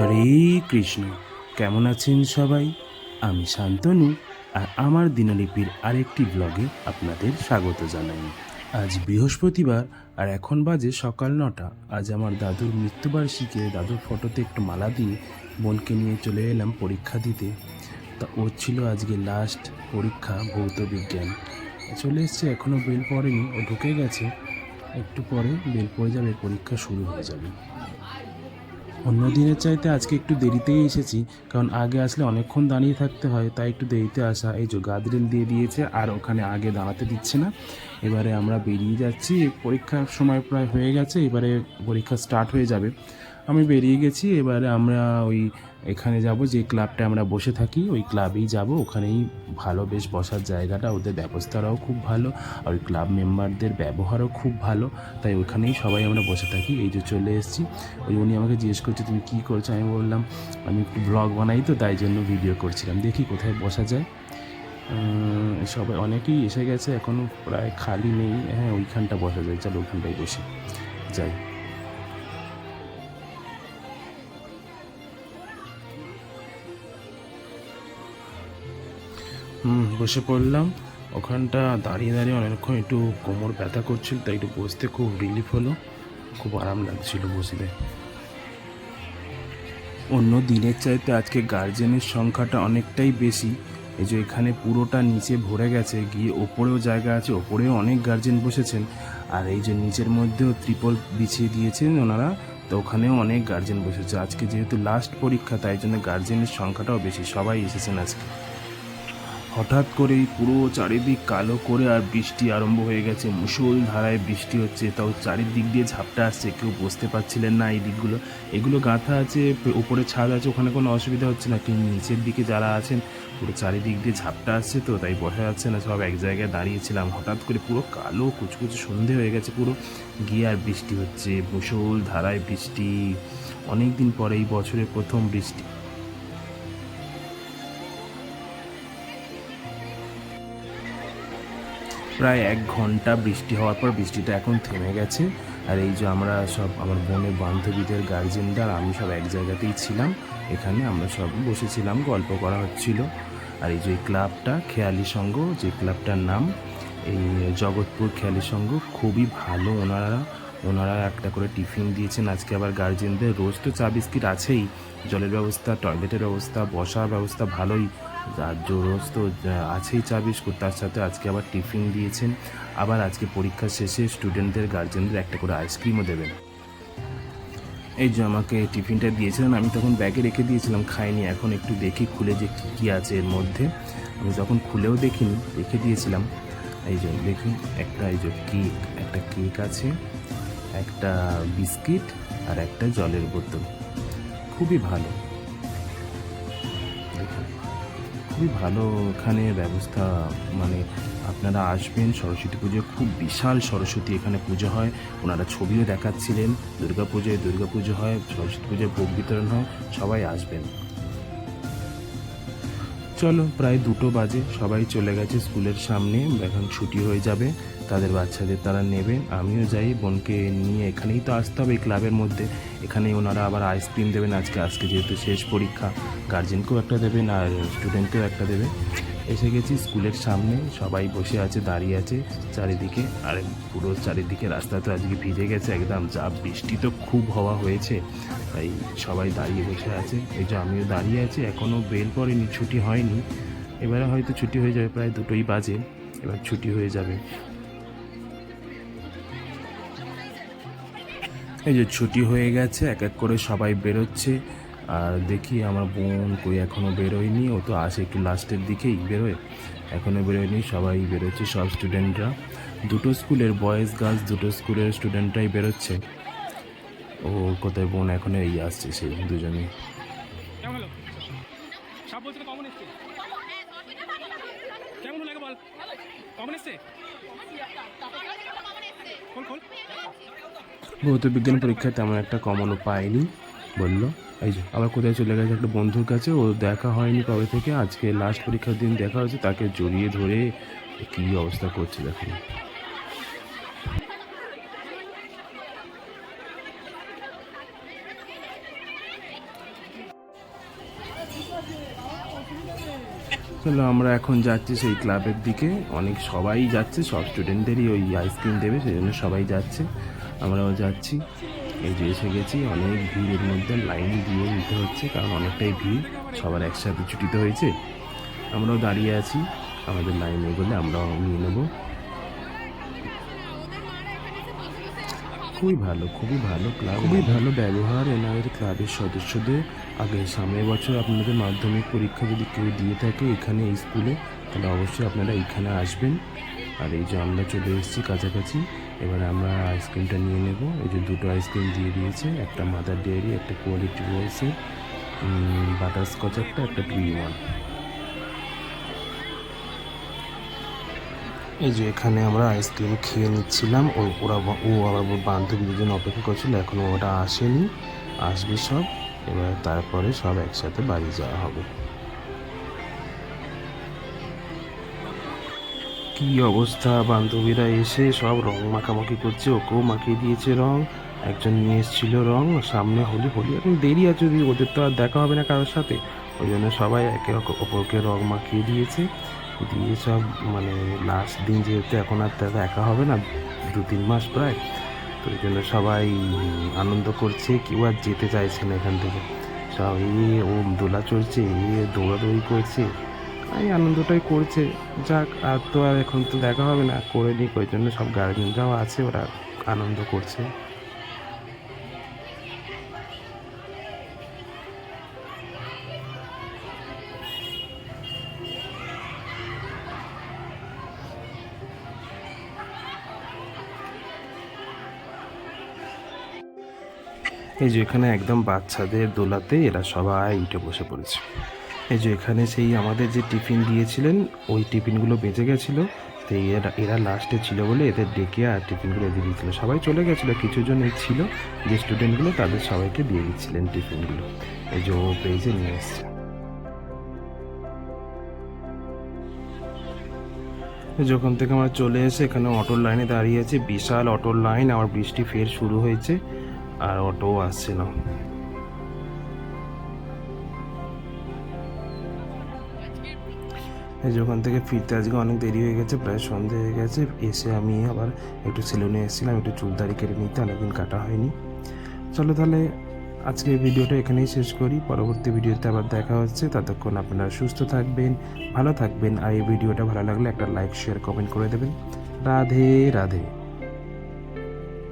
হরে কৃষ্ণ। কেমন আছেন সবাই? আমি শান্তনু, আর আমার দিনলিপির আরেকটি ব্লগে আপনাদের স্বাগত জানাই। আজ বৃহস্পতিবার, আর এখন বাজে সকাল 9টা। আজ আমার দাদুর মৃত্যুবার্ষিকী। দাদুর ফটোতে একটু মালা দিয়ে বোনকে নিয়ে চলে এলাম পরীক্ষা দিতে। তা ওর ছিল আজকে লাস্ট পরীক্ষা, ভৌত বিজ্ঞান। চলে এসছে, এখনও বেল পড়েনি, ও ঢুকে গেছে। একটু পরে বেল পড়ে যাবে, পরীক্ষা শুরু হয়ে যাবে। অন্য দিনের চাইতে আজকে একটু দেরিতেই এসেছি, কারণ আগে আসলে অনেকক্ষণ দাঁড়িয়ে থাকতে হয়, তাই একটু দেরিতে আসা। এই যে গার্ডরেল দিয়ে দিয়েছে, আর ওখানে আগে দাঁড়াতে দিচ্ছে না। এবারে আমরা বেরিয়ে যাচ্ছি, পরীক্ষার সময় প্রায় হয়ে গেছে, এবারে পরীক্ষা স্টার্ট হয়ে যাবে। আমি বেরিয়ে গেছি, এবারে আমরা ওই এখানে যাব, যে ক্লাবটা আমরা বসে থাকি ওই ক্লাবেই যাব। ওখানেই ভালো, বেশ বসার জায়গাটা, ওদের ব্যবস্থাটাও খুব ভালো, আর ওই ক্লাব মেম্বারদের ব্যবহারও খুব ভালো, তাই ওখানেই সবাই আমরা বসে থাকি। এই যে চলে এসেছি, ওই উনি আমাকে জিজ্ঞেস করছে তুমি কী করছো। আমি বললাম আমি একটু ব্লগ বানাই, তো তাই জন্য ভিডিও করছিলাম, দেখি কোথায় বসা যায়। সবাই অনেকেই এসে গেছে, এখনও প্রায় খালি নেই। হ্যাঁ, ওইখানটা বসা যায়, চলো ওইখানটায় বসে যাই। বসে পড়লাম। ওখানটা দাঁড়িয়ে দাঁড়িয়ে অনেকক্ষণ একটু কোমর ব্যথা করছিল, তাই একটু বসতে খুব রিলিফ হলো, খুব আরাম লাগছিল বসলে। অন্য দিনের চাইতে আজকে গার্জেনের সংখ্যাটা অনেকটাই বেশি। এই যে এখানে পুরোটা নিচে ভরে গেছে, গিয়ে ওপরেও জায়গা আছে, ওপরেও অনেক গার্জেন বসেছেন। আর এই যে নিচের মধ্যেও ত্রিপল বিছিয়ে দিয়েছেন ওনারা, তো ওখানেও অনেক গার্জেন বসেছে। আজকে যেহেতু লাস্ট পরীক্ষা, তাই জন্য গার্জেনের সংখ্যাটাও বেশি, সবাই এসেছেন আজকে। হঠাৎ করেই পুরো চারিদিক কালো করে আর বৃষ্টি আরম্ভ হয়ে গেছে, মুষলধারায় বৃষ্টি হচ্ছে, তাও চারিদিক দিয়ে ঝাপটা আসছে, কেউ বসতে পারছিলেন না। এই দিকগুলো এগুলো গাঁথা আছে, উপরে ছাদ আছে, ওখানে কোনো অসুবিধা হচ্ছে না, কিন্তু নিচের দিকে যারা আছেন পুরো চারিদিক দিয়ে ঝাপটা আসছে, তো তাই বসা যাচ্ছে না, সব এক জায়গায় দাঁড়িয়েছিলাম। হঠাৎ করে পুরো কালো কুচকুচে সন্ধে হয়ে গেছে পুরো, গিয়ে আর বৃষ্টি হচ্ছে, মুষলধারায় বৃষ্টি। অনেক দিন পরে এই বছরের প্রথম বৃষ্টি। প্রায় 1 ঘন্টা বৃষ্টি হওয়ার পর বৃষ্টিটা এখন থেমে গেছে। আর এই যে আমরা সব, আমার বোনের বান্ধবীদের গার্জেনরা, আমি সব এক জায়গাতেই ছিলাম। এখানে আমরা সব বসেছিলাম, গল্প করা হচ্ছিল। আর এই যে ক্লাবটা খেয়ালি সংঘ, যে ক্লাবটার নাম এই জগৎপুর খেয়ালি সংঘ, খুবই ভালো। ওনারা একটা করে টিফিন দিয়েছেন আজকে আবার গার্জেনদের। রোজ তো চা বিস্কিট আছেই, জলের ব্যবস্থা, টয়লেটের ব্যবস্থা, বসার ব্যবস্থা ভালোই, আর রোজ তো আছেই চা বিস্কুট, তার সাথে আজকে আবার টিফিন দিয়েছেন। আবার আজকে পরীক্ষা শেষে স্টুডেন্টদের গার্জেনদের একটা করে আইসক্রিমও দেবেন। এই যে আমাকে টিফিনটা দিয়েছিলেন, আমি তখন ব্যাগে রেখে দিয়েছিলাম, খাইনি। এখন একটু দেখি খুলে যে কী কী আছে এর মধ্যে। আমি তখন খুলেও দেখিনি, রেখে দিয়েছিলাম। এই যে দেখুন, এই যে একটা কেক আছে, একটা বিস্কিট, আর একটা জলের বোতল। খুবই ভালো, দেখুন খুবই ভালো এখানে ব্যবস্থা। মানে আপনারা আসবেন, সরস্বতী পুজোয় খুব বিশাল সরস্বতী এখানে পুজো হয়। ওনারা ছবিও দেখাচ্ছিলেন, দুর্গা পুজো হয়, সরস্বতী পুজোয় ভোগ বিতরণ হয়, সবাই আসবেন। চলো, প্রায় 2টো বাজে, সবাই চলে গেছে স্কুলের সামনে, এখন ছুটি হয়ে যাবে, তাদের বাচ্চাদের তারা নেবে। আমিও যাই, বোনকে নিয়ে। এখানেই তো আসতে হবে, এই ক্লাবের মধ্যে। এখানেই ওনারা আবার আইসক্রিম দেবেন আজকে যেহেতু শেষ পরীক্ষা, গার্জেনকেও একটা দেবেন আর স্টুডেন্টকেও একটা দেবে। এসে গেছি স্কুলের সামনে, সবাই বসে আছে, দাঁড়িয়ে আছে চারিদিকে। আর পুরো চারিদিকে রাস্তা তো আজকে ভিজে গেছে একদম, যা বৃষ্টি তো খুব হওয়া হয়েছে, তাই সবাই দাঁড়িয়ে বসে আছে। এই যে আমিও দাঁড়িয়ে আছি, এখনও বেল পড়েনি, ছুটি হয়নি। এবারে হয়তো ছুটি হয়ে যাবে, প্রায় 2টোই বাজে, এবার ছুটি হয়ে যাবে। এই যে ছুটি হয়ে গেছে, এক এক করে সবাই বেরোচ্ছে। আর দেখি আমার বোন কই এখনও বেরোয়নি, ও তো আসে একটু লাস্টের দিকেই বেরোয়, এখনও বেরোয়নি। সবাই বেরোচ্ছে, সব স্টুডেন্টরা, 2টো স্কুলের, বয়েজ গার্লস 2টো স্কুলের স্টুডেন্টরাই বেরোচ্ছে। ও কোথায় বোন এখনো এই আসছে, সেই দুজনেই। কেমন হলো? সব বলছে তো কমন এসছে। কেমন হলো আগে বল। কমন এসছে? খোল। ভৌত বিজ্ঞান পরীক্ষায় তেমন একটা কমনও পায়নি বললো। এই যে আবার কোথায় চলে গেছে একটা বন্ধুর কাছে, ও দেখা হয়নি কবে থেকে, আজকে লাস্ট পরীক্ষার দিন দেখা হয়েছে, তাকে জড়িয়ে ধরে কী অবস্থা করছে দেখুন। চলো আমরা এখন যাচ্ছি সেই ক্লাবের দিকে। অনেক সবাই যাচ্ছে, সব স্টুডেন্টদেরই ওই আইসক্রিম দেবে, সেই জন্য সবাই যাচ্ছে, আমরাও যাচ্ছি। এই যে এসে গেছি, অনেক ভিড়ের মধ্যে লাইন দিয়ে নিতে হচ্ছে কারণ অনেকটাই ভিড়, সবার একসাথে ছুটিতে হয়েছে। আমরাও দাঁড়িয়ে আছি, আমাদের লাইন এগোলে আমরাও নিয়ে নেবো। খুবই ভালো, খুবই ভালো ক্লাব, খুবই ভালো ব্যবহার এনাদের ক্লাবের সদস্যদের। আগে সামনের বছর আপনাদের মাধ্যমিক পরীক্ষা যদি কেউ দিয়ে থাকে এখানে এই স্কুলে, তাহলে অবশ্যই আপনারা এইখানে আসবেন। আর এই যে আমরা চলে এসেছি কাছাকাছি, এবারে আমরা আইসক্রিমটা নিয়ে নেব। এই যে দুটো আইসক্রিম দিয়ে দিয়েছে, একটা মাদার ডেয়ারি, একটা কোয়ালিটি রয়েছে, বাটারস্কচ একটা 2-in-1। এই যে এখানে আমরা আইসক্রিম খেয়ে নিচ্ছিলাম, ও আবার বান্ধবী দুজন অপেক্ষা করছিল, এখনো ওটা আসেনি, আসবে সব। এবার তারপরে সব একসাথে বাড়ি যাওয়া হবে। কি অবস্থা, বান্ধবীরা এসে সব রং মাখামাখি করছে, ওকেও মাখিয়ে দিয়েছে রং। একজন নিয়ে এসেছিল রং, সামনে হোলি, এখন দেরি আছে, যদি ওদের তো আর দেখা হবে না কারোর সাথে, ওই জন্য সবাই একে অপরকে রং মাখিয়ে দিয়েছে, দিয়ে সব মানে লাস্ট দিন যেহেতু এখন আর দেখা হবে না 2-3 মাস প্রায়, তো ওই জন্য সবাই আনন্দ করছে, কেউ আর যেতে চাইছে না এখান থেকে। সব ও দোলা চড়ছে, দৌড়াদৌড়ি করছে, এই আনন্দটাই করছে। যাক, আর তো আর এখন তো দেখা হবে না, করে নিক, ওই জন্য সব গার্জেনরাও আছে, ওরা আনন্দ করছে। এই যে এখানে একদম বাচ্চাদের দোলাতে এরা সবাই উঠে বসে পড়েছে। এই যে এখানে সেই আমাদের যে টিফিন দিয়েছিলেন, ওই টিফিনগুলো বেঁচে গেছিলো, তো এরা লাস্টে ছিল বলে এদের ডেকে আর টিফিনগুলো দিয়ে দিচ্ছিলো। সবাই চলে গেছিলো, কিছুজন এই ছিল যে স্টুডেন্টগুলো, তাদের সবাইকে দিয়ে দিচ্ছিলেন টিফিনগুলো। এই যে ও পেয়েছে, নিয়ে এসছে। যখন থেকে আমরা চলে এসে এখানে অটোর লাইনে দাঁড়িয়ে আছি, বিশাল অটোর লাইন, আবার বৃষ্টি ফের শুরু হয়েছে আর অটোও আসছে না। যখন থেকে ফিরতে আজকে অনেক দেরি হয়ে গেছে, প্রায় সন্ধে হয়ে গেছে। এসে আমি আবার একটু সেলুনে এসেছিলাম, একটু চুল দাড়ি কেটে নিতে, অনেকদিন কাটা হয়নি। চলো তাহলে আজকের ভিডিওটা এখানেই শেষ করি, পরবর্তী ভিডিওতে আবার দেখা হচ্ছে। ততক্ষণ আপনারা সুস্থ থাকবেন, ভালো থাকবেন, আর এই ভিডিওটা ভালো লাগলে একটা লাইক, শেয়ার, কমেন্ট করে দেবেন। রাধে রাধে।